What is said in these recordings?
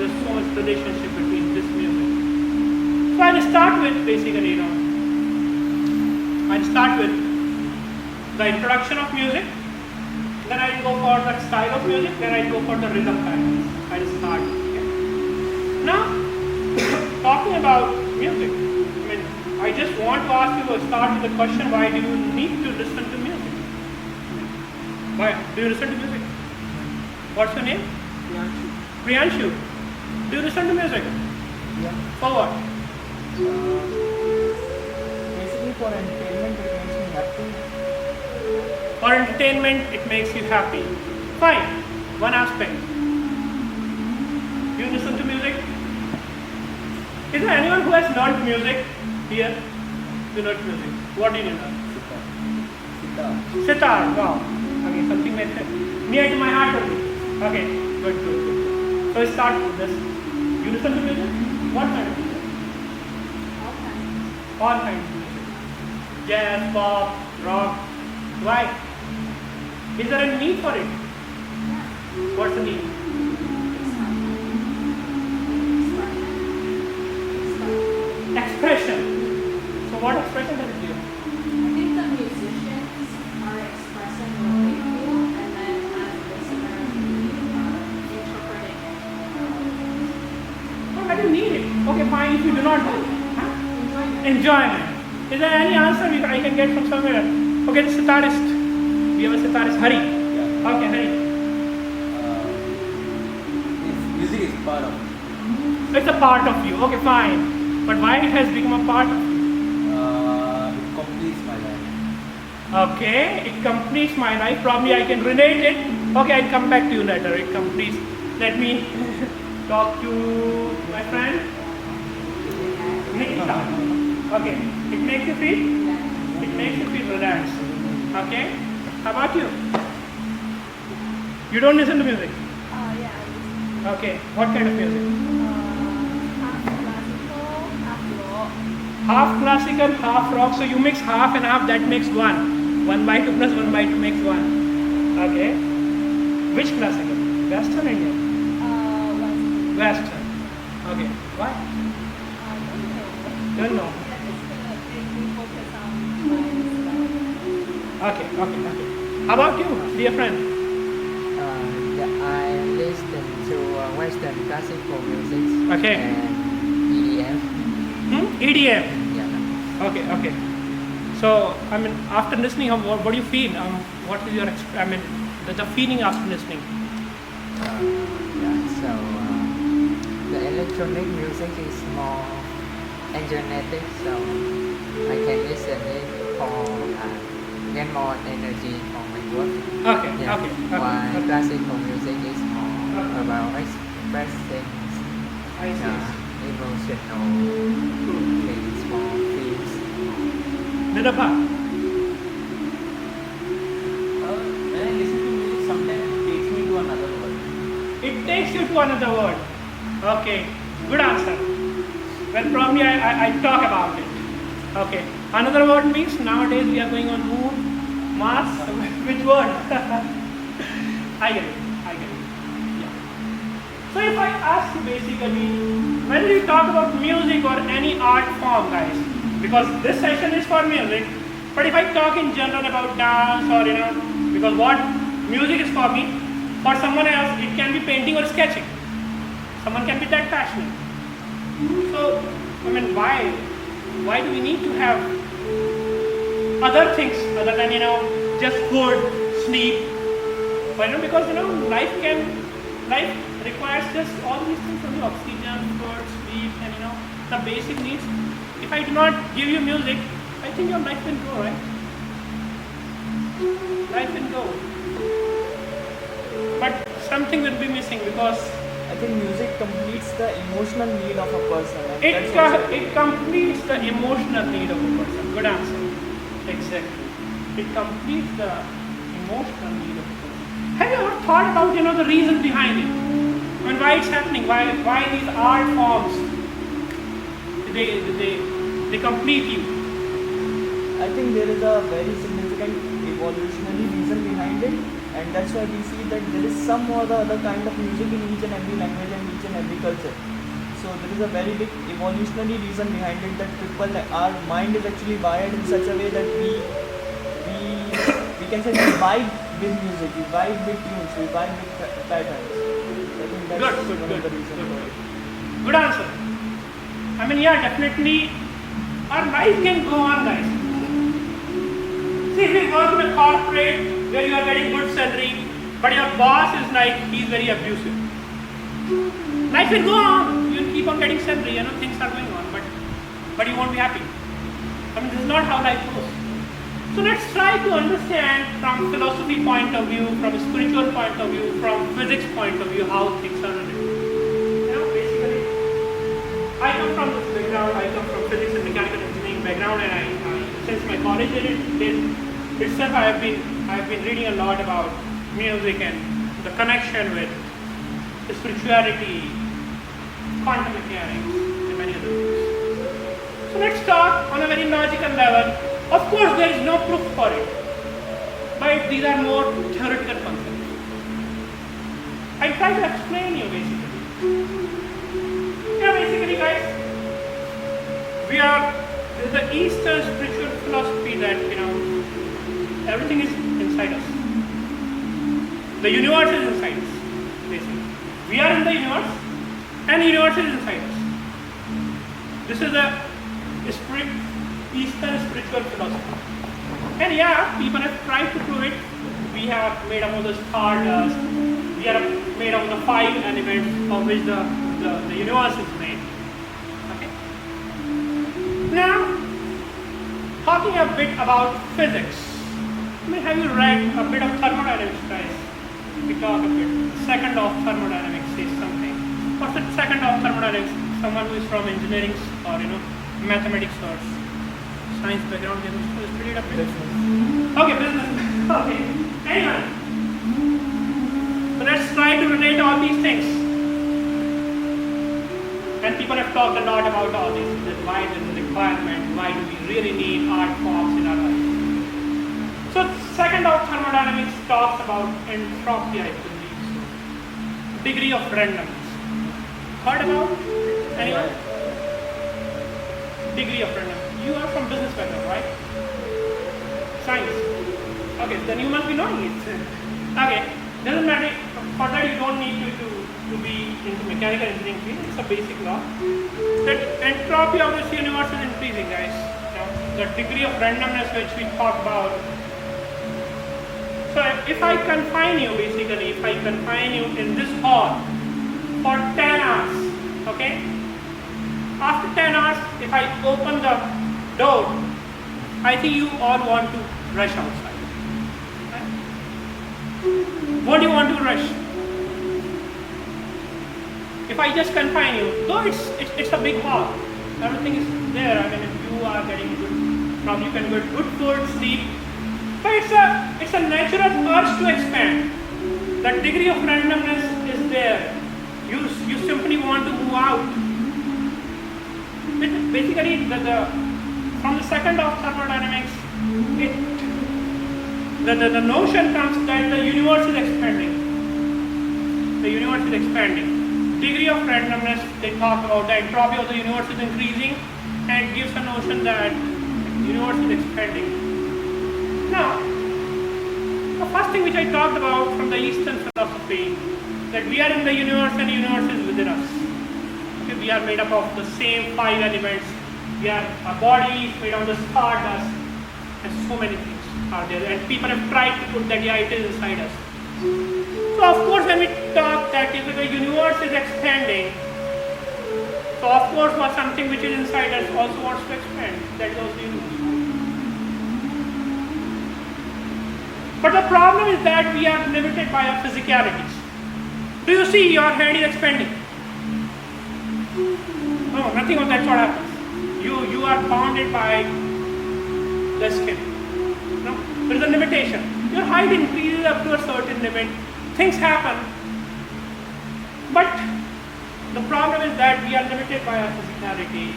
there is so much relationship between this music. So I'll start with basically, I'll start with the introduction of music, then I'll go for the style of music, then I'll go for the rhythm patterns. I'll start. Okay? Now, talking about music, I just want to ask you to start with the question, why do you need to listen to music? Why do you listen to music? What's your name? Priyanshu. Do you listen to music? Yeah. For what? Basically for entertainment, it makes me happy. For entertainment, it makes you happy. Fine. One aspect. You listen to music? Is there anyone who has learned music here? You learned music. What did you learn? Sitar. Wow. Okay, something like that. Near to my heart only. Okay, good. So we start with this. You listen to music? What kind of music? All kinds of music. Jazz, pop, rock. Why? Is there a need for it? What's the need? Expression. So what expression does it give? I think the musicians are expressing what they feel, and then as listeners, interpreting it. Oh, I don't need it. Okay, fine. If you do not enjoyment. Is there any answer I can get from somewhere? Okay, the sitarist. We have a sitarist. Hari. Yeah. Okay, Hari. Music is part of it. It's a part of you. Okay, fine. But why it has become a part of you? It completes my life. Okay, it completes my life. Probably I can relate it. Okay, I'll come back to you later. It completes. Let me talk to my friend Nikita. Okay, it makes you feel? It makes you feel relaxed. Okay, how about you? You don't listen to music? Yeah. Okay, what kind of music? Half classical, half rock. Half classical, half rock. So you mix half and half, that makes 1. 1/2 plus 1/2 makes 1. Okay. Which classical? Western or Indian? Western. Okay. Why? Don't know. Okay. How about you, dear friend? I listen to Western classical music Okay. and EDM. EDM. Yeah. Okay. So, after listening, what do you feel? What is your, the feeling after listening? So the electronic music is more energetic, so I can listen it for get more energy for my work. Okay. While classical music is more about expressing I see. emotional things for feels. Nidapha. When I listen to music, sometimes it takes me to another world. It takes you to another world. Okay, good answer. Well, probably I talk about it. Okay, another word means nowadays we are going on Moon, Mars. Which word? I get it. Yeah. So if I ask you basically, when we talk about music or any art form, guys, because this session is for music, but if I talk in general about dance or because what music is for me, for someone else it can be painting or sketching. Someone can be that passionate. So why do we need to have other things other than just food, sleep? Because life requires just all these things from you: oxygen, food, sleep, and the basic needs. If I do not give you music, I think your life will go, right? Life will go. But something will be missing because I think music completes the emotional need of a person. And it that's also- completes the emotional need of a person. Good answer. Exactly. It completes the emotional need of a person. Have you ever thought about the reason behind it? Why it's happening? Why these art forms? They complete you. I think there is a very significant evolutionary reason behind it, and that's why we see that there is some or the other kind of music in each and every language and each and agriculture. So there is a very big evolutionary reason behind it that our mind is actually wired in such a way that we can say we vibe with music, we vibe with tunes, we vibe with patterns. I think that's Good. one of the reasons for it. Good answer. I mean, yeah, definitely our life can go on, guys. See, if you work in a corporate where you are getting good salary, but your boss is like, he's very abusive. Life will go on. You'll keep on getting salary, things are going on, but you won't be happy. I mean, this is not how life goes. So let's try to understand from philosophy point of view, from a spiritual point of view, from physics point of view, how things are running. Basically, I come from this background. I come from physics and mechanical engineering background, and I since my college days itself, I have been reading a lot about music and the connection with spirituality, quantum mechanics, and many other things. So let's talk on a very logical level. Of course, there is no proof for it, but these are more theoretical concepts. I try to explain you basically. Basically, guys, there's the Eastern spiritual philosophy that everything is inside us. The universe is inside us, basically. We are in the universe, and the universe is inside us. This is the Eastern spiritual philosophy. And yeah, people have tried to prove it. We are made up of the stardust. We are made up of the 5 elements of which the universe is made. Okay. Now, talking a bit about physics. Have you read a bit of thermodynamics, guys? We talk a bit. Second of thermodynamics says something. What's the second of thermodynamics? Someone who is from engineering or mathematics or science background, they must study it a bit. Okay, business. Okay. Anyway, so let's try to relate all these things. And people have talked a lot about all these. That why there is a requirement? Why do we really need art forms in our life? So second of thermodynamics talks about entropy, I believe. Degree of randomness. Heard about? Anyone? Degree of randomness. You are from business background, right? Science. Okay, then you must be knowing it. Okay, doesn't matter. For that you don't need to be into mechanical engineering field. It's a basic law. That entropy of this universe is increasing, guys. The degree of randomness which we talk about. So if I confine you, basically, if I confine you in this hall for 10 hours, okay? After 10 hours, if I open the door, I think you all want to rush outside. Right? What do you want to rush? If I just confine you, though it's a big hall, everything is there. I mean, if you are getting good, probably you can get good food, sleep, but it's a natural urge to expand. The degree of randomness is there. You simply want to move out. Basically, from the second of thermodynamics, the notion comes that the universe is expanding. The universe is expanding. Degree of randomness, they talk about the entropy of the universe is increasing, and it gives a notion that the universe is expanding. Now, the first thing which I talked about from the Eastern philosophy, that we are in the universe and the universe is within us. Okay, we are made up of the same 5 elements. Our body is made of the stardust, and so many things are there. And people have tried to put that, yeah, it is inside us. So of course, when we talk that if the universe is expanding, so of course, something which is inside us also wants to expand. That is also the universe. But the problem is that we are limited by our physicalities. Do you see your hand is expanding? No, nothing of that sort happens. You are bounded by the skin. No? There is a limitation. Your height increases up to a certain limit. Things happen. But the problem is that we are limited by our physicalities.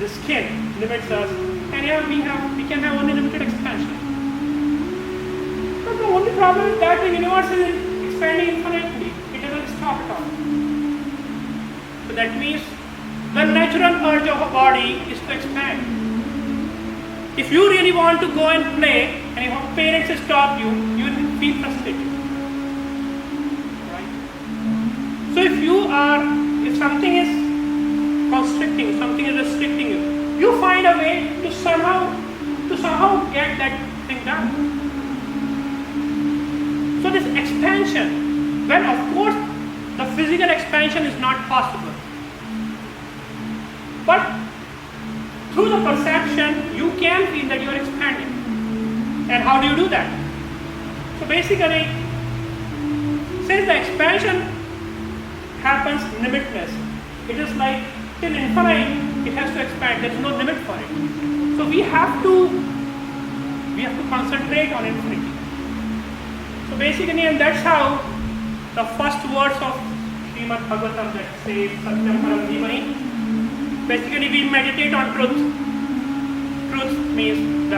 The skin limits us. And here we can have only limited expansion. But the only problem is that the universe is expanding infinitely. It doesn't stop at all. That means the natural urge of a body is to expand. If you really want to go and play, and if your parents stop you, you will feel frustrated. Right? So if something is constricting, something is restricting you, you find a way to somehow get that thing done. So this expansion, well, of course, the physical expansion is not possible. But through the perception, you can feel that you are expanding. And how do you do that? So basically, since the expansion happens limitless, it is like till infinite, it has to expand. There is no limit for it. So we have to concentrate on infinity. So basically, and that's how the first words of Srimad Bhagavatam that say Satyam Param Dhimani. Basically, we meditate on truth. Truth means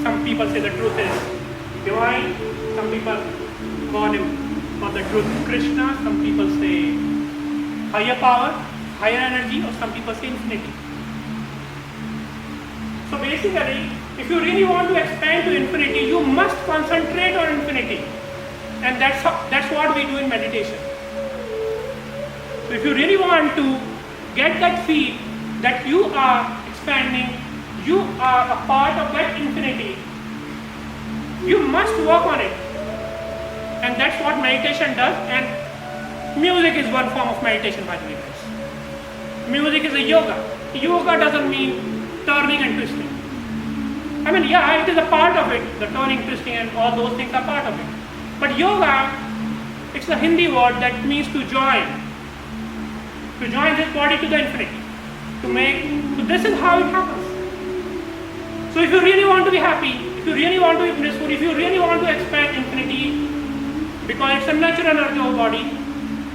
some people say the truth is divine. Some people call the truth Krishna. Some people say higher power, higher energy, or some people say infinity. So basically, if you really want to expand to infinity, you must concentrate on infinity. And that's what we do in meditation. So if you really want to get that feel that you are expanding, you are a part of that infinity, you must work on it. And that's what meditation does. And music is one form of meditation, by the way, guys. Music is a yoga. Yoga doesn't mean turning and twisting. I mean, yeah, it is a part of it. The turning, twisting, and all those things are part of it. But yoga, it's a Hindi word that means to join. To join this body to the infinity. So this is how it happens. So if you really want to be happy, if you really want to be blissful, if you really want to expand infinity, because it's a natural energy of body,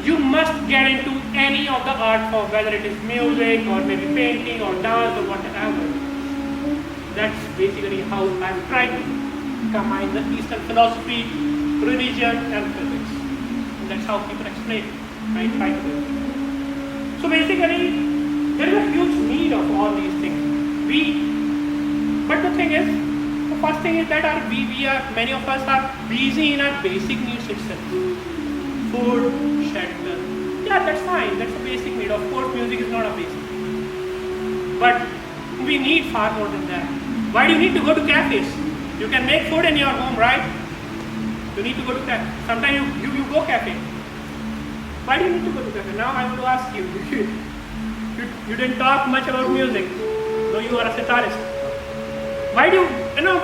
you must get into any of the art form, whether it is music or maybe painting or dance or whatever. That's basically how I'm trying to combine the Eastern philosophy, religion and physics. And that's how people explain it. I try to do it. So basically, there is a huge need of all these things. But the thing is, the first thing is that many of us are busy in our basic needs itself. Food, shelter. Yeah, that's fine. That's a basic need. Of course, music is not a basic need. But we need far more than that. Why do you need to go to cafes? You can make food in your home, right? You need to go to cafe. Sometimes you go cafe. Why do you need to go to cafe? Now I want to ask you. You didn't talk much about music, though you are a sitarist. Why do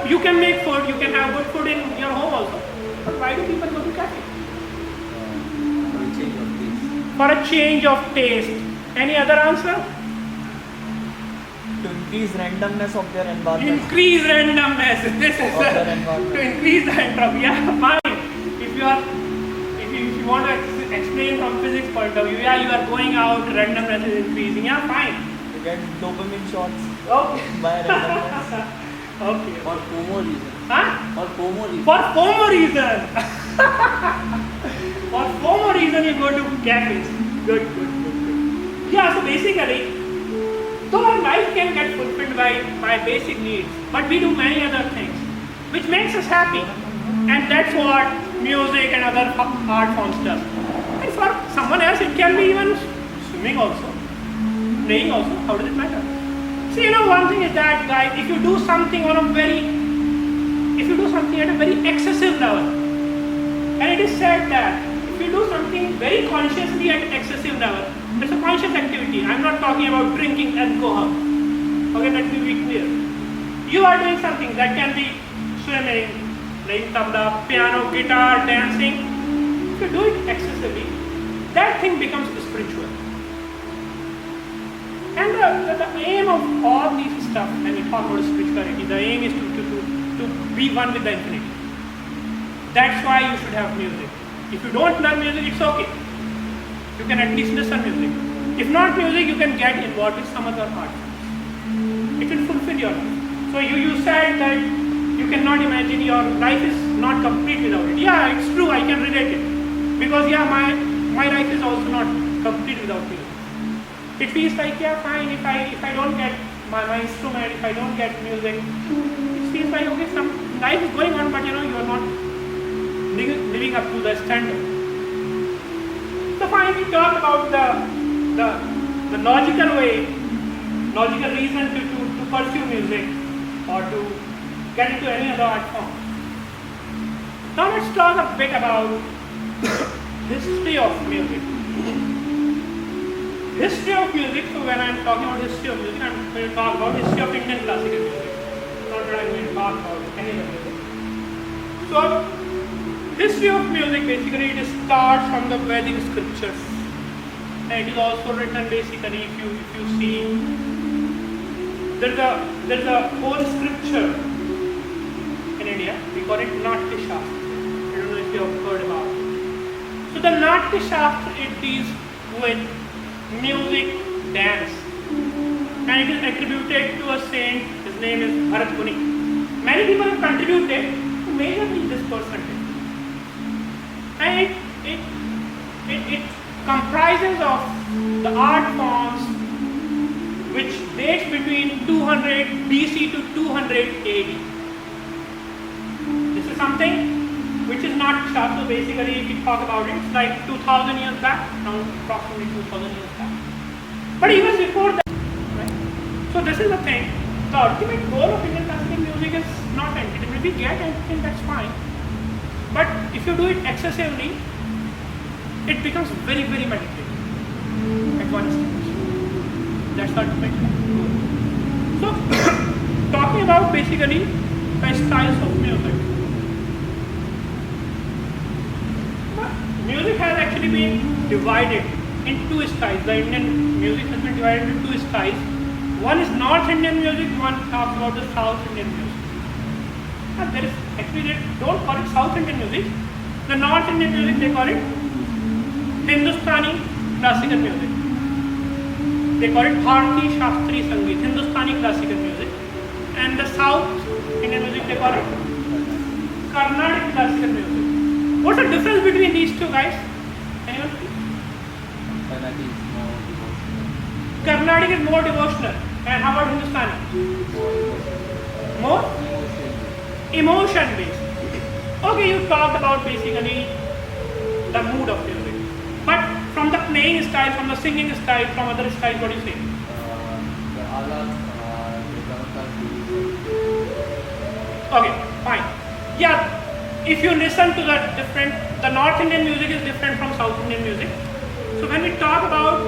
you can make food, you can have good food in your home also. But why do people go to cafe? For a change of taste. Any other answer? To increase randomness of their environment. Increase randomness. This is Of their environment. to increase the entropy. Yeah, fine. If you want to explain from physics point of view, yeah, you are going out, randomness is increasing. Yeah, fine. You get dopamine shots Okay. by randomness. Okay. For FOMO reason. Huh? For FOMO reason. For FOMO reason. For FOMO reason you go to cafes. Good. Yeah, so basically, though our life can get fulfilled by basic needs, but we do many other things, which makes us happy. And that's what music and other art forms does. And for someone else, it can be even swimming also, playing also. How does it matter? See, one thing is that, guys, if you do something at a very excessive level, and it is said that if you do something very consciously at excessive level, it's a conscious activity. I'm not talking about drinking alcohol. Okay, let me be clear. You are doing something that can be swimming, playing tabla, piano, guitar, dancing. If you do it excessively, that thing becomes spiritual. And the aim of all these stuff, when we talk about spirituality, the aim is to be one with the infinity. That's why you should have music. If you don't learn music, it's okay. You can at least listen music. If not music, you can get involved with some other art forms. It will fulfill your life. So you said that you cannot imagine your life is not complete without it. Yeah, it's true, I can relate it. Because yeah, my life is also not complete without music. It feels like, yeah, fine, if I don't get my instrument, if I don't get music, it feels like, okay, some life is going on, but you are not living up to the standard. So fine, we talk about the logical way, logical reason to pursue music or to get into any other art form. Now let's talk a bit about history of music. History of music, so when I'm talking about history of music, I'm going to talk about history of Indian classical music. Not that I'm going to talk about any other music. So, history of music basically it starts from the Vedic scriptures. And it is also written basically if you see there's a whole scripture in India, we call it Natya Shastra. I don't know if you have heard about it. So the Natya Shastra it deals with music, dance, and it is attributed to a saint. His name is Bharat Muni. Many people have contributed to majorly this person did. And it comprises of the art forms which dates between 200 BC to 200 AD. This is something which is not Shastra. Basically, if we talk about it, it's like 2000 years back, around approximately 2000 years back. But even before that, right? So this is the thing. The ultimate goal of Indian classical music is not entertainment. If we get entertainment, that's fine. But if you do it excessively, it becomes very, very meditative at one stage. That's the ultimate goal. So, talking about basically the styles of music. Music has actually been divided in two styles. The Indian music has been divided into two styles. One is North Indian music, one talks about the South Indian music. And there is actually they don't call it South Indian music. The North Indian music they call it Hindustani classical music. They call it Bharati Shastri Sangeet, Hindustani classical music. And the South Indian music they call it Carnatic classical music. What's the difference between these two guys? Anyone? Carnatic is more devotional. And how about Hindustani? More? Emotion based. Okay, you talked about basically the mood of music. But from the playing style, from the singing style, from other styles, what do you say? Okay, fine. Yeah. If you listen to the North Indian music is different from South Indian music. So when we talk about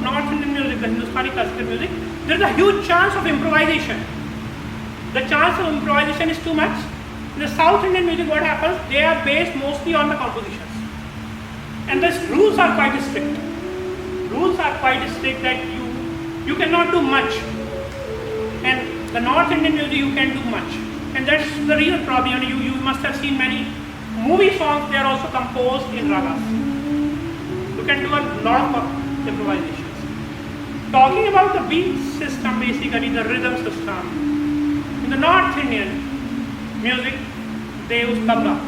North Indian music, the Hindustani classical music, there is a huge chance of improvisation. The chance of improvisation is too much. In the South Indian music, what happens? They are based mostly on the compositions, and the rules are quite strict. Rules are quite strict that you cannot do much, and the North Indian music you can do much. And that's the reason probably you must have seen many movie songs, they are also composed in ragas. You can do a lot of improvisations. Talking about the beat system, basically the rhythm system. In the North Indian music, they use tabla.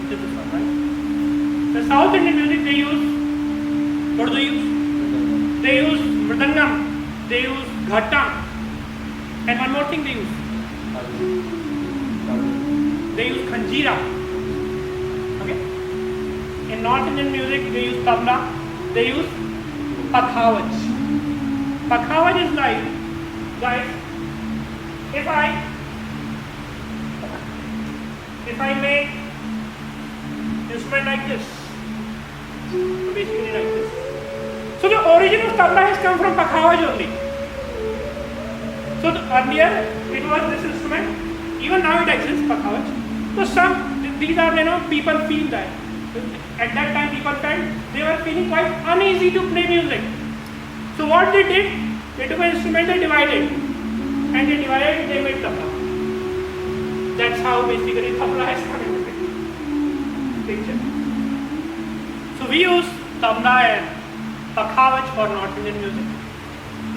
This is one, right? The South Indian music, they use, what do they use? They use mridangam, they use ghatam, and one more thing they use. They use khanjira. Okay. In North Indian music, they use tabla. They use pakhawaj. Pakhawaj is like, guys, if I make instrument like this, so basically like this. So the origin of tabla has come from pakhawaj only. So earlier it was this instrument, even now it exists, pakhawaj. So these are, people feel that. At that time people felt they were feeling quite uneasy to play music. So what they did, they took an instrument, they divided. And they made tabla. That's how basically tabla has come into the picture. So we use tabla and pakhawaj for North Indian music.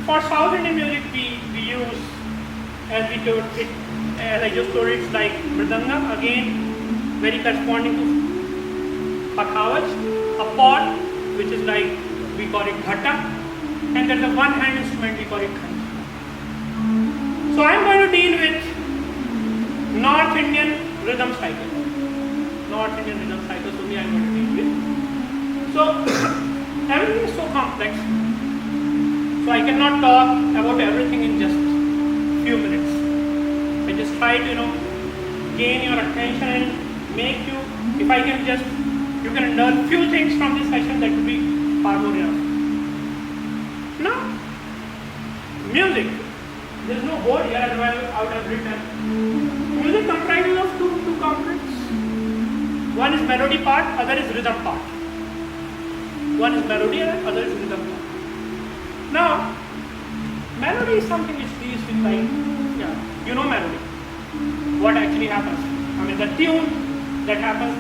For South Indian music, we use, as I just told, it's like mridangam, again very corresponding to a kawach, a pot, which is like, we call it ghata, and there's a one-hand instrument, we call it khanji. So I'm going to deal with North Indian rhythm cycle. North Indian rhythm cycle, so I'm going to deal with. So everything is so complex, so I cannot talk about everything in just few minutes. I just try to gain your attention and make you, if I can just, you can learn few things from this session, that will be far more enough. Now, music. There is no word here, otherwise I would have written. Music comprises of two components. One is melody part, other is rhythm part. One is melody and other is rhythm part. Now, melody is something which deals with melody. What actually happens? I mean the tune that happens,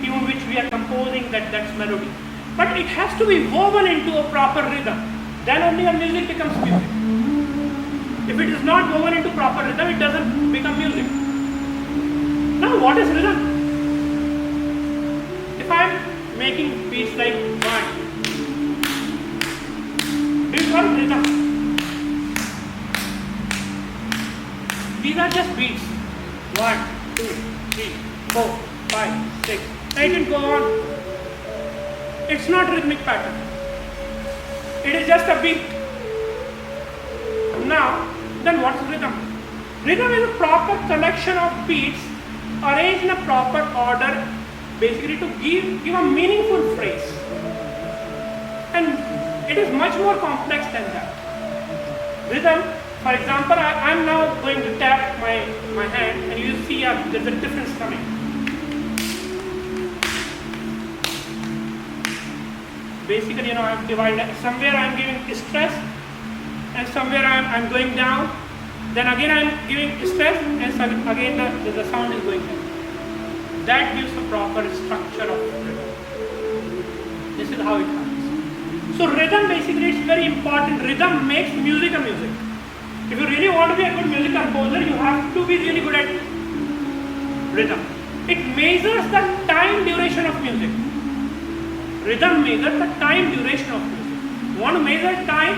tune which we are composing, that's melody. But it has to be woven into a proper rhythm. Then only a music becomes music. If it is not woven into proper rhythm, it doesn't become music. Now what is rhythm? If I am making beats like one, do you call it rhythm? These are just beats. 1, 2, 3, 4, 5, 6. I can go on. It's not rhythmic pattern. It is just a beat. Now, then what is rhythm? Rhythm is a proper collection of beats arranged in a proper order, basically to give a meaningful phrase. And it is much more complex than that. Rhythm, for example, I am now going to tap my hand, and you see there's a difference coming. Basically, I've divided. Somewhere I'm giving stress, and somewhere I'm going down. Then again I'm giving stress, and again the sound is going down. That gives a proper structure of rhythm. This is how it happens. So rhythm, basically, it's very important. Rhythm makes music a music. If you really want to be a good music composer, you have to be really good at rhythm. It measures the time duration of music. Rhythm measures the time duration of music. You want to measure time,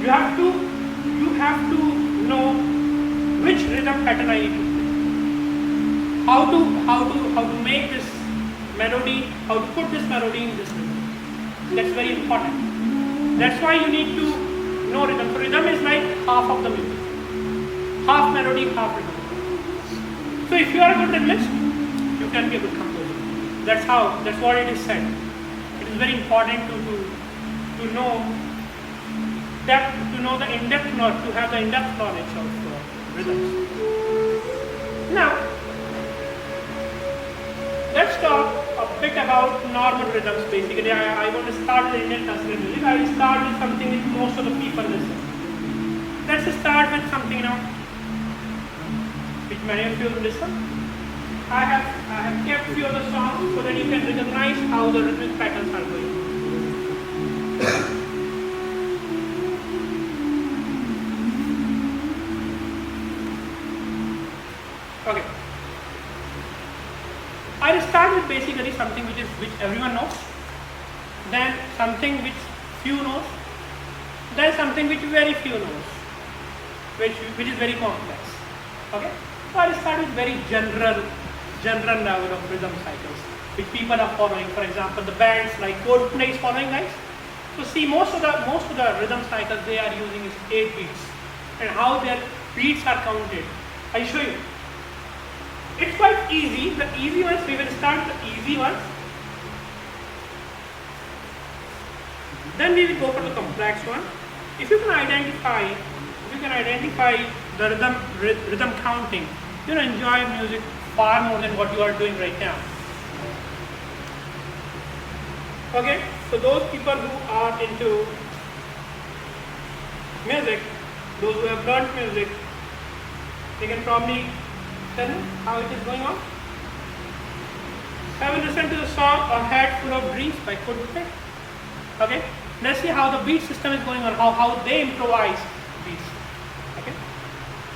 you have to know which rhythm pattern I need to play. How to make this melody, how to put this melody in this rhythm. That's very important. That's why you need to know rhythm. So rhythm is like half of the music. Half melody, half rhythm. So if you are a good rhythmist, you can be a good composer. That's what it is said. It is very important to know depth, to know the in-depth knowledge, to have the in-depth knowledge of rhythms. Now, let's talk a bit about normal rhythms. Basically, I want to start with Indian classical music. I will start with something that most of the people listen. Let's start with something which many of you listen. I have kept few of the songs so that you can recognize how the rhythmic patterns are going. Okay. I'll start with basically something which everyone knows, then something which few knows, then something which very few knows, which is very complex. Okay. So I'll start with very general level of rhythm cycles which people are following. For example, the bands like Coldplay is following, guys. So see, most of the rhythm cycles they are using is 8 beats, and how their beats are counted. I'll show you. It's quite easy. The easy ones, we will start the easy ones. Then we will go for the complex one. If you can identify the rhythm counting, you'll enjoy music far more than what you are doing right now. Okay, so those people who are into music, those who have learned music, they can probably tell me how it is going on. Have you listened to the song A Head Full of Dreams by Coldplay? Okay, let's see how the beat system is going on, how they improvise beats. Okay,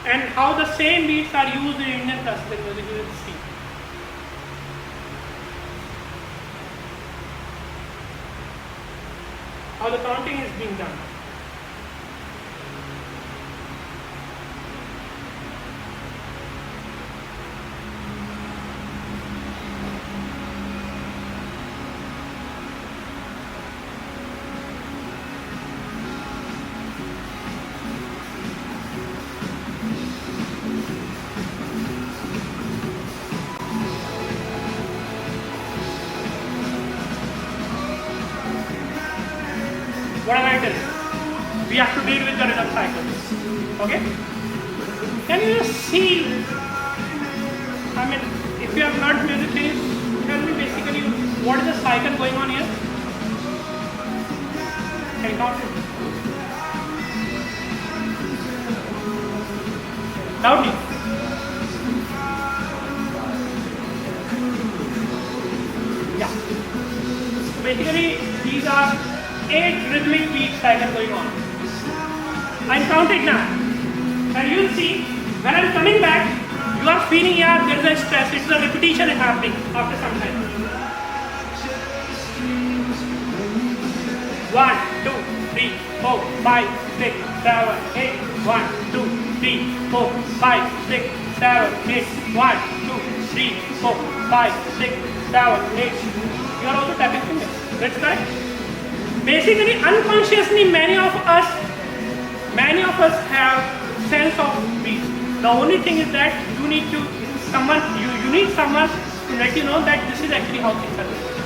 and how the same beats are used in Indian classical music. You will see. how the counting is being done. What am I telling you? We have to deal with the rhythm cycle. Okay? Can you just see? I mean, if you have not music, can you tell me basically what is the cycle going on here? Can you count it? Loudly. Yeah. So basically, these are 8 rhythmic beat cycle going on. I count it now. And you'll see, when I'm coming back, you are feeling here, there is a stress, it's a repetition happening after some time. 1, 2, 3, 4, 5, 6, 7, 8. 1, 2, 3, 4, 5, 6, 7, 8. 1, 2, 3, 4, 5, 6, 7, 8. You are also tapping fingers. That's correct. Basically, unconsciously, many of us have sense of beat. The only thing is that you need someone to let you know that this is actually how things are going.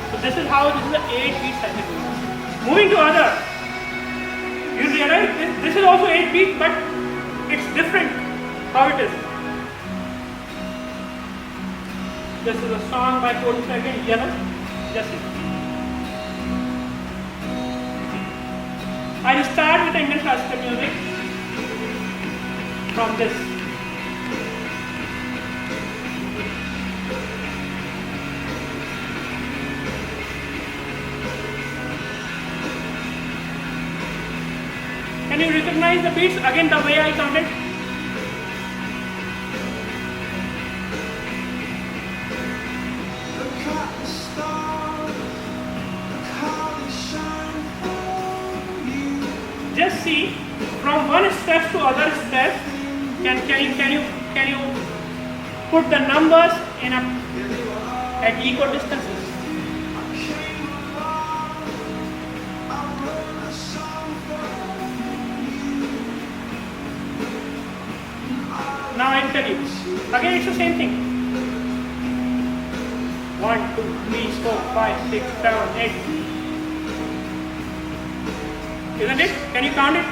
So this is how this is the 8 beat cycle going on. Moving to other, you realize this is also 8 beat, but it's different how it is. This is a song by 42nd Yellow. Just see. I start with Indian classical music from this. Can you recognize the beats again the way I counted? Just see from one stress to other stress. Can you put the numbers at equal distances? Now I'll tell you. Again, it's the same thing. 1, 2, 3, 4, 5, 6, 7, 8. Isn't it? Can you count it?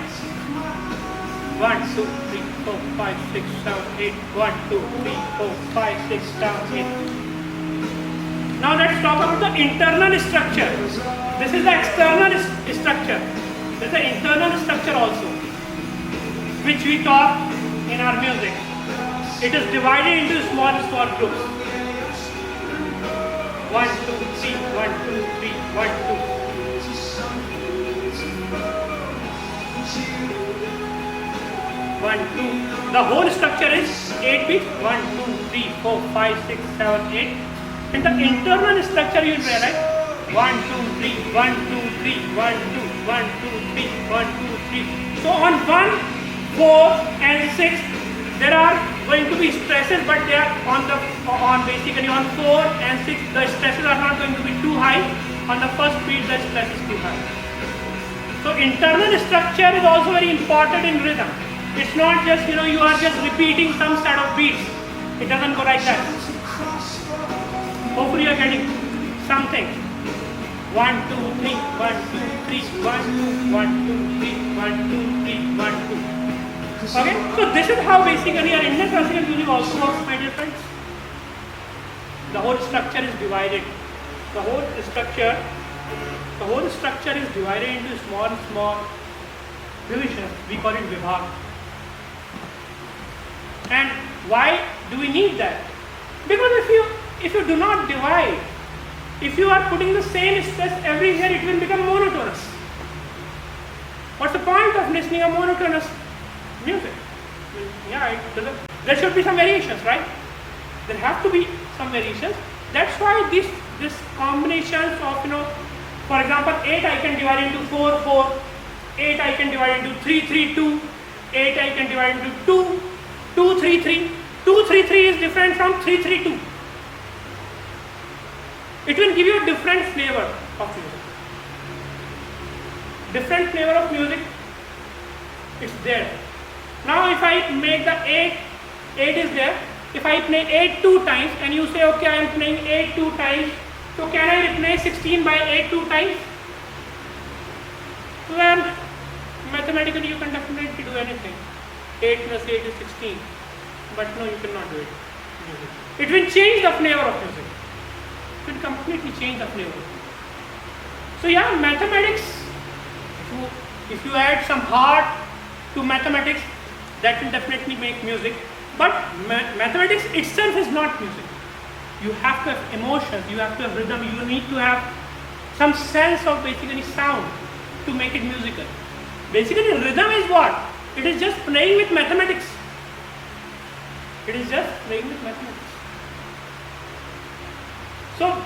1, 2, 3, 4, 5, 6, 7, 8. 1, 2, 3, 4, 5, 6, 7, 8. Now let's talk about the internal structure. This is the external structure. This is the internal structure also, which we talk in our music. It is divided into small groups. 1, 2, 3, 1, 2, 3, 1, 2. 1, 2. The whole structure is 8 beats. 1, 2, 3, 4, 5, 6, 7, 8. And the internal structure you will realize 1, 2, 3, 1, 2, 3, 1, 2, 1, 2, 3, 1, 2, 3. So on 1, 4 and 6 there are going to be stresses, but they are basically on 4 and 6 the stresses are not going to be too high. On the first beat the stress is too high. So internal structure is also very important in rhythm. It's not just you are just repeating some set of beats. It doesn't go like that. Hopefully you are getting something. 1, 2, 3, 1, 2, 3, 1, 2, 1, 2, 3, 1, 2, 3, 1, 2. Okay, so this is how basically our Indian classical music also works, my dear friends. The whole structure is divided. The whole structure is divided into small divisions. We call it vibhag. And why do we need that? Because if you do not divide, if you are putting the same stress everywhere, it will become monotonous. What's the point of listening to monotonous music? Yeah, there should be some variations, right? There have to be some variations. That's why this combinations of For example, 8 I can divide into 4, 4. 8 I can divide into 3, 3, 2. 8 I can divide into 2, 2, 3, 3. 2, 3, 3 is different from 3, 3, 2. It will give you a different flavor of music. Different flavor of music, it's there. Now if I make the 8 is there. If I play 8 2 times and you say, okay, I am playing 8 2 times, so can I replace 16 by 8 2 times? Well, mathematically you can definitely do anything. 8 plus 8 is 16. But no, you cannot do it. It will change the flavor of music. It will completely change the flavor. So yeah, mathematics, if you add some heart to mathematics, that will definitely make music. But mathematics itself is not music. You have to have emotions, you have to have rhythm, you need to have some sense of basically sound to make it musical. Basically rhythm is what? It is just playing with mathematics. It is just playing with mathematics. So,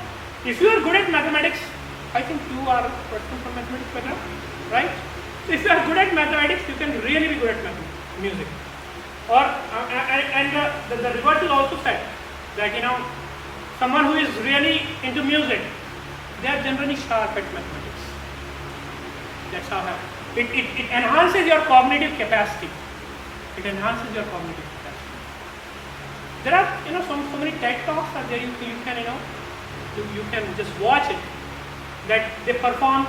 if you are good at mathematics, I think you are a person from mathematics background, right? So if you are good at mathematics, you can really be good at music. Or the reversal also said that someone who is really into music, they are generally sharp at mathematics. That's how it enhances your cognitive capacity. It enhances your cognitive capacity. There are so many TED talks are there. You can just watch it. That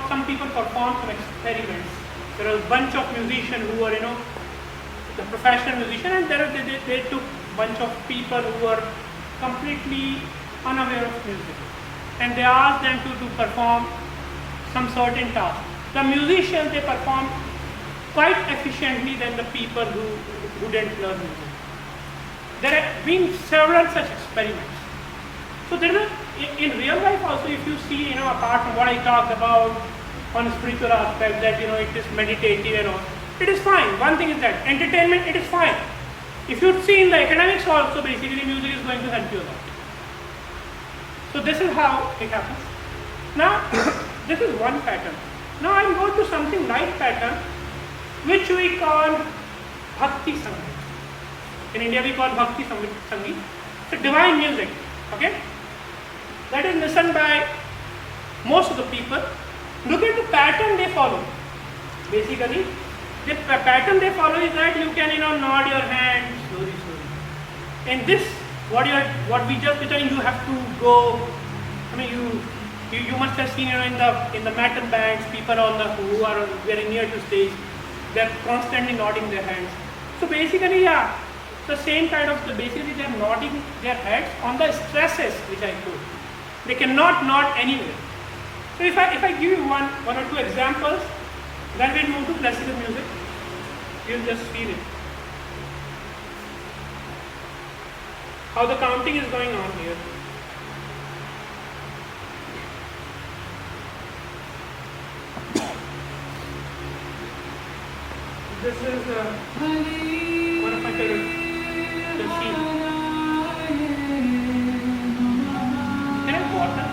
some people perform some experiments. There are a bunch of musicians who are the professional musician, and they took a bunch of people who were completely unaware of music, and they asked them to perform some certain task. The musicians, they performed quite efficiently than the people who didn't learn music. There have been several such experiments. So there is in real life also, if you see, apart from what I talked about on spiritual aspect, that it is meditative and all, it is fine. One thing is that entertainment, it is fine. If you see in the academics also, basically music is going to help you a lot. So this is how it happens. Now, this is one pattern. Now I am going to something light pattern, which we call Bhakti Sangeet. In India we call Bhakti Sangeet. It's divine music. Okay? That is listened by most of the people. Look at the pattern they follow. Basically, the pattern they follow is that you can nod your hand slowly. In this, what we just literally, you have to go. I mean, you must have seen in the metal bands, people who are very near to stage, they are constantly nodding their hands. So basically, yeah, the same kind of basically they are nodding their heads on the stresses which I told. They cannot nod anywhere. So if I give you one or two examples, then we'll move to classical music. You'll just feel it. How the counting is going on here. This is one of my favorite. Can I have water?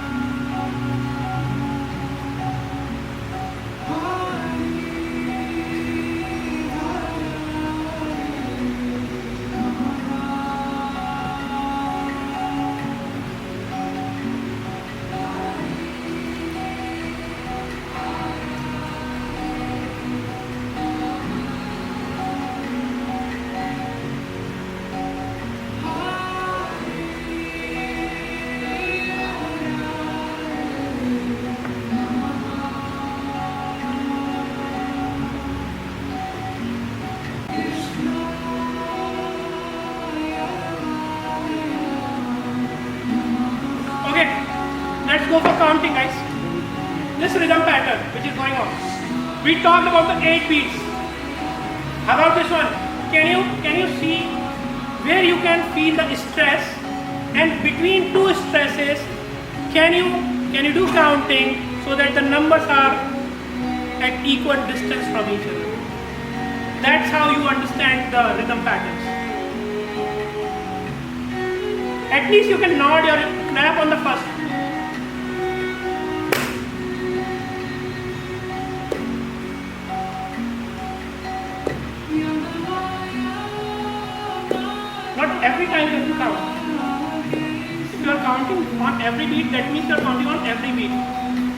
Let's go for counting, guys. This rhythm pattern which is going on. We talked about the 8 beats. How about this one? Can you see where you can feel the stress, and between two stresses, can you do counting so that the numbers are at equal distance from each other? That's how you understand the rhythm patterns. At least you can nod your clap on the first. many times you have to count? If you are counting on every beat, that means you are counting on every beat.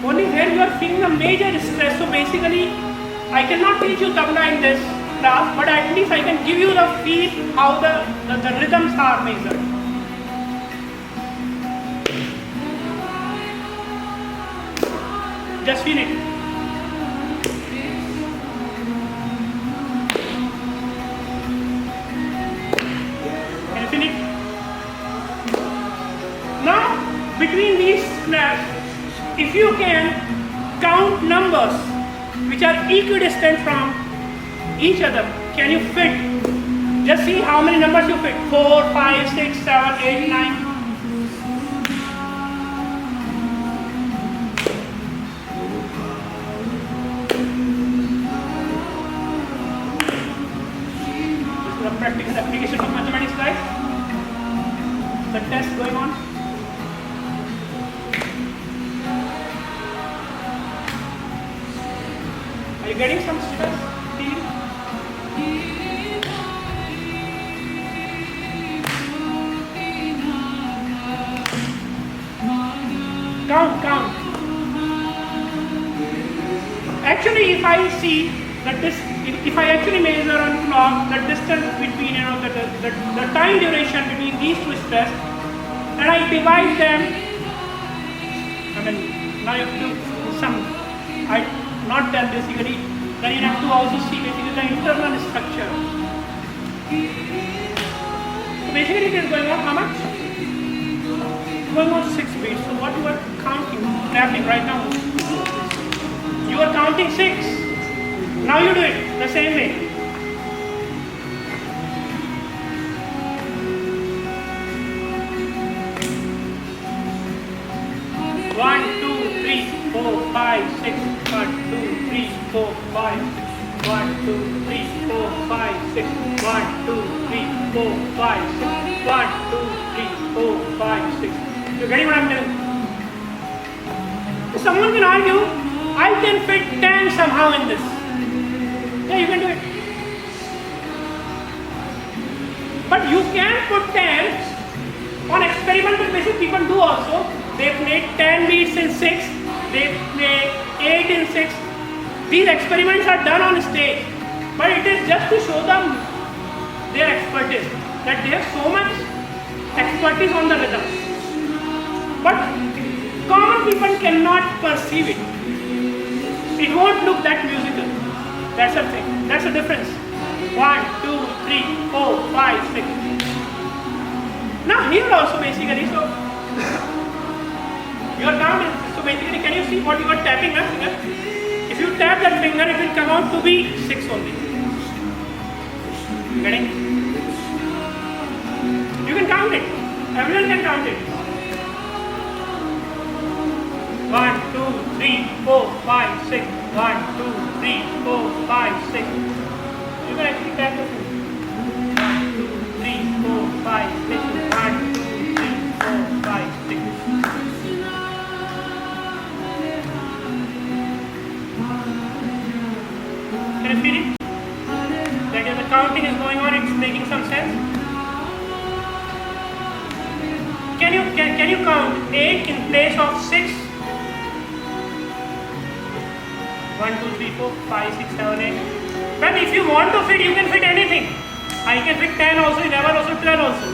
Only where you are feeling the major stress. So basically, I cannot teach you tabla in this class, but at least I can give you the feel how the rhythms are measured. Just feel it. Can you feel it? Now, between these snaps, if you can count numbers which are equidistant from each other, can you fit? Just see how many numbers you fit. 4, 5, 6, 7, 8, 9. Practical application of mathematics, guys. The test going on. Are you getting some stress? Feel? Count. Actually, if I see that this, if I actually measure on clock the distance between, the time duration between these two steps, and I divide them, I mean, now you have to do some, I not done basically, then you have to also see basically the internal structure. So basically it is going on how much? Going on 6 beats. So what you are counting, tapping right now? You are counting 6. Now you do it the same way. One, two, three, four, five, six. 1, 2, 3, 4, 5. 1, 2, 3, 4, 5, 6. 1, 2, 3, 4, 5, 6. 1, 2, 3, 4, 5, 6. You're getting what I'm doing? If someone can argue, I can fit 10 somehow in this. Yeah, you can do it. But you can put 10 on experimental basis. People do also. They play 10 beats in 6. They play 8 in 6. These experiments are done on stage. But it is just to show them their expertise. That they have so much expertise on the rhythm. But common people cannot perceive it. It won't look that musical. That's the thing. That's the difference. 1, 2, 3, 4, 5, 6. Now here also basically, so you are counting. So basically, can you see what you are tapping that finger? If you tap that finger, it will come out to be 6 only. Getting? You can count it. Everyone can count it. 1, 2, 3, 4, 5, 6. 1, 2, 3, 4, 5, 6. You can actually tap the finger. 1, 2, 3, 4, 5, 6. 1, 2, 3, 4, 5, 6. Can you feel it? That is, the counting is going on, it's making some sense. Can you count 8 in place of 6? 1, 2, 3, 4, 5, 6, 7, 8. But if you want to fit, you can fit anything. I can fit 10 also, 11 also, 12 also.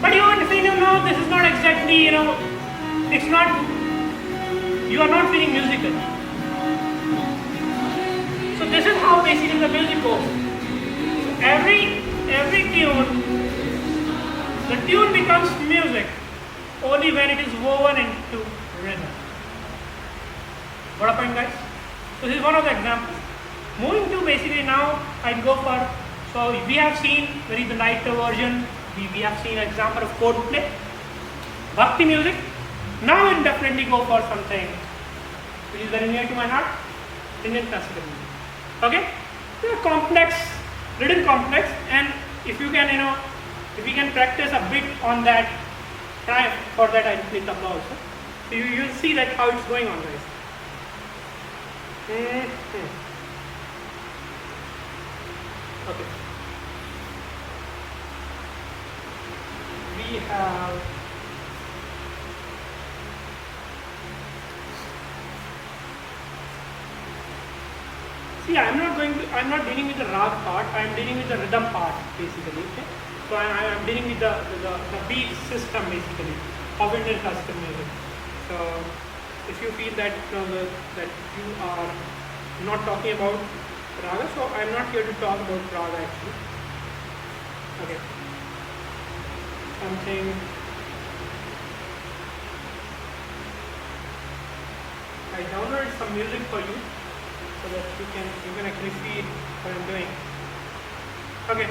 But you want to feel, this is not exactly, it's not, you are not feeling musical. So this is how basically the music goes. Every tune, the tune becomes music only when it is woven into rhythm. Got a point, guys? So this is one of the examples. Moving to basically now, I'll go for, so we have seen very the lighter version, we have seen an example of chord play, bhakti music. Now we'll definitely go for something which is very near to my heart, Indian classical music. Okay? They are complex, little complex, and if you can, if you can practice a bit on that, try for that I'll play tabla also. So you'll see that how it's going on, guys. Okay. we have see, I'm not dealing with the rag part, I'm dealing with the rhythm part basically. Okay? So I'm dealing with the beat system basically of Indian classical music. So if you feel that that you are not talking about raga, so I'm not here to talk about raga actually. Okay. Something I downloaded some music for you so that you can actually feel what I'm doing. Okay.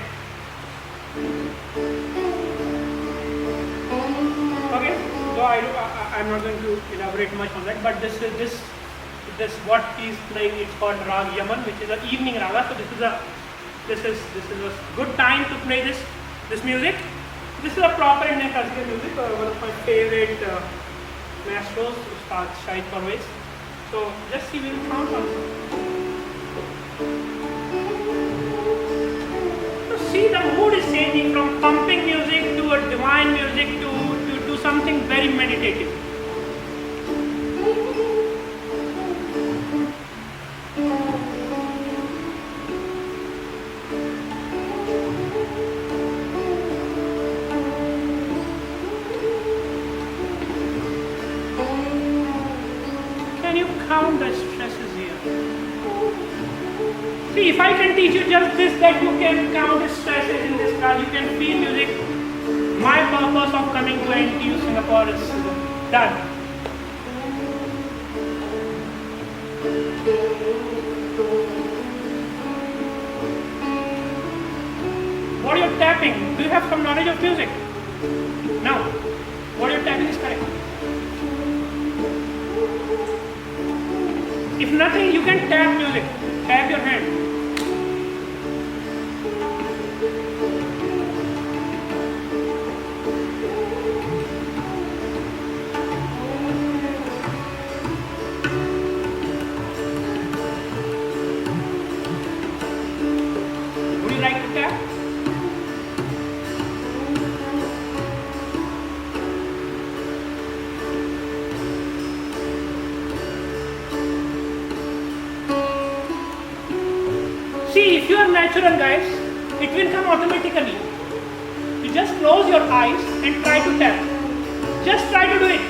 Okay. So I'm not going to elaborate much on that, but this what he's playing, it's called Rag Yaman, which is an evening raga. So this is a good time to play this music. This is a proper Indian classical music, one of my favorite maestros, Ustad Shahid Parvez. So just see, we'll count on. So see, the mood is changing from pumping music to a divine music to something very meditative. Can you count the stresses here? See, if I can teach you just this, that you can count the stresses in this class, you can feel music. My purpose of coming to NTU Singapore is done. What you're tapping, do you have some knowledge of music? No. What you're tapping is correct. If nothing, you can tap music. Tap your hand. Would you like to tap? See, if you are natural, guys, it will come automatically. You just close your eyes and try to tap. Just try to do it.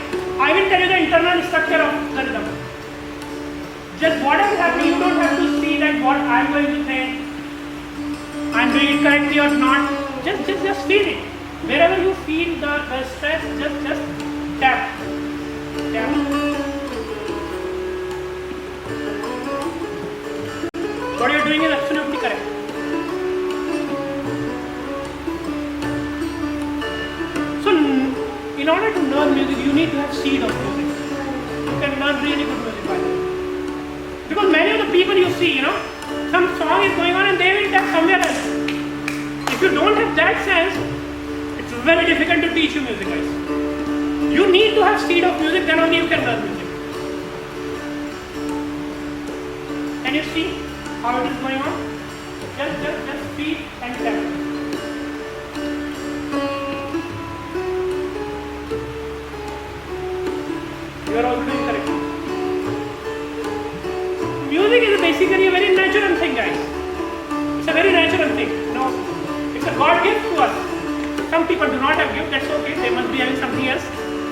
I will tell you the internal structure of the rhythm. Just whatever happens, you don't have to see that what I'm going to think. I'm doing it correctly or not. Just feel it. Wherever you feel the stress, just tap. Tap. What you're doing is absolutely correct. So, in order to learn music, you need to have seed of music. You can learn really good music by that. Because many of the people you see, some song is going on and they will tap somewhere else. If you don't have that sense, it's very difficult to teach you music, guys. You need to have seed of music, then only you can learn music. Can you see how it is going on? Just feel and tap. You are also doing correctly. Music is basically a very natural thing, guys. It's a very natural thing. It's a God gift to us. Some people do not have gift, that's okay. They must be having something else.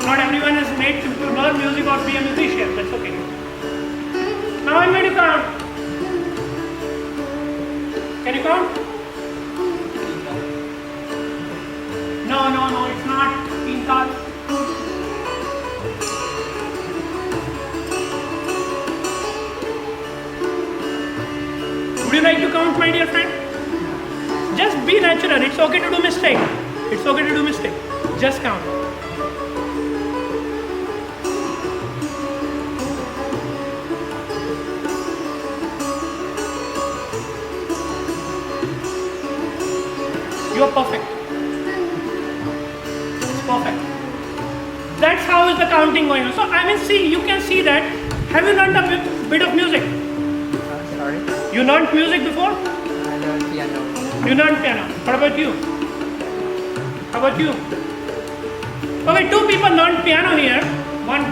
Not everyone is made to learn music or be a musician, that's okay. Now I'm going to count. Can you count? No, it's not. Teen Tal. Would you like to count, my dear friend? Just be natural. It's okay to do mistake. It's okay to do mistake. Just count. You are perfect. It's perfect. That's how is the counting going on. So see, you can see that. Have you learned a bit of music? Sorry? You learned music before? I learned piano. You learned piano. What about you? How about you? Okay, two people learned piano here. One,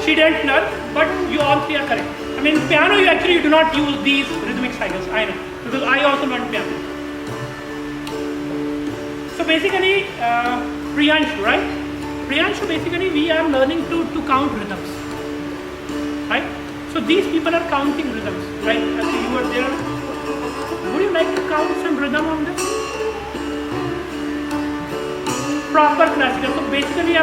she didn't learn, but you all three are correct. I mean, piano you do not use these rhythmic cycles, I know, because I also learned piano. So basically, Priyanshu, right? Priyanshu, basically we are learning to count rhythms, right? So these people are counting rhythms, right? I think you were there. Would you like to count some rhythm on this? Proper classical. So basically we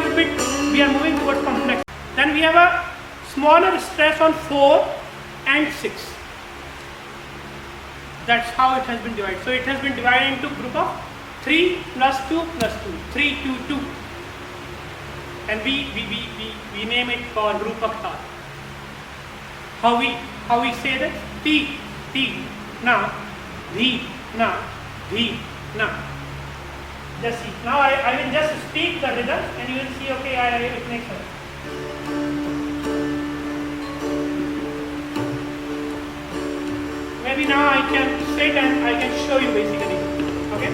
are moving towards complex. Then we have a smaller stress on 4 and 6. That's how it has been divided. So it has been divided into group of 3 plus 2 plus 2. 3, 2, 2. And we name it for Rupak Tal. How we say that? T, na, dhi, na, dhi, na. Just see. Now I will just speak the rhythm and you will see, okay, it makes sense. Maybe now I can sit and I can show you basically. Okay?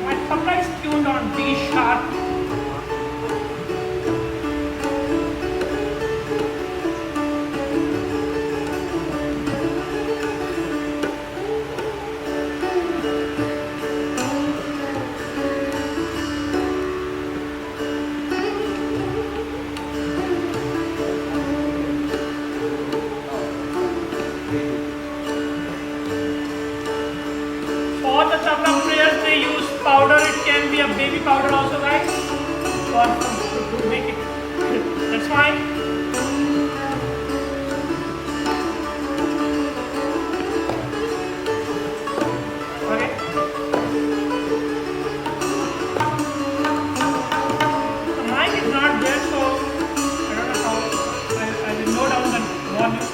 My tabla is tuned on D sharp. For the tabla players, they use powder. It can be a baby powder also, guys, or to make it. That's fine. Okay. The mic is not there, so I don't know how. I will note down the volume.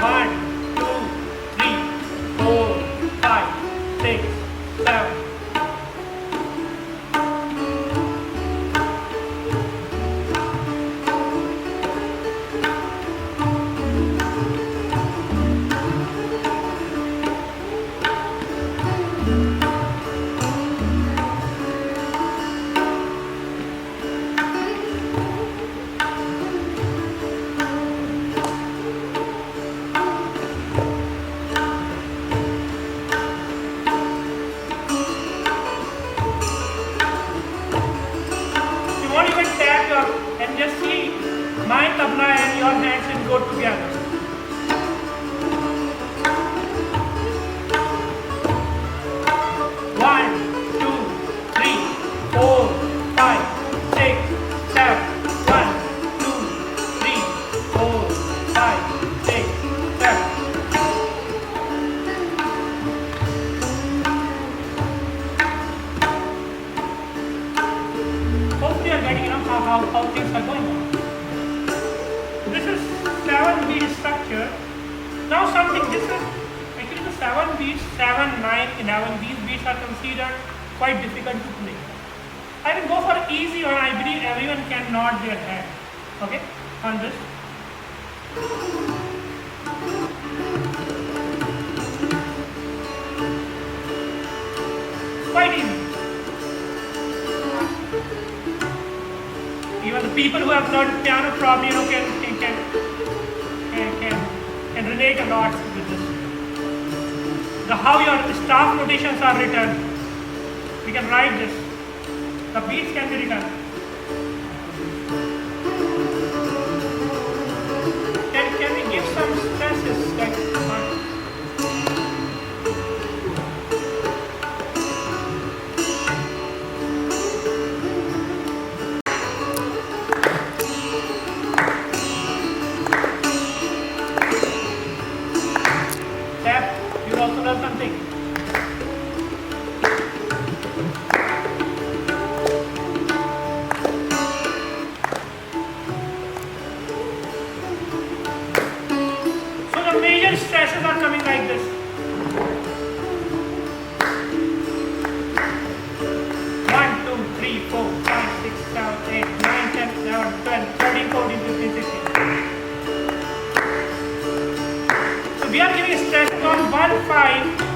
One, two, three, four, five, six, seven. If you want, you can tap your and just see my tabla and your hands will go together. One, two, three, four, five, six, seven. One, two, three, four, five, six, seven. Hopefully you are getting how things are going on. This is 7-beat structure. Now this is actually the 7 beats, 7, 9, 11. These beats are considered quite difficult to play. I will go for easy one. I believe everyone can nod their head. Okay, on this. Quite easy. Even the people who have learned piano probably can relate a lot with this. How your staff notations are written, we can write this. The beats can be written. Can we give some stresses? 5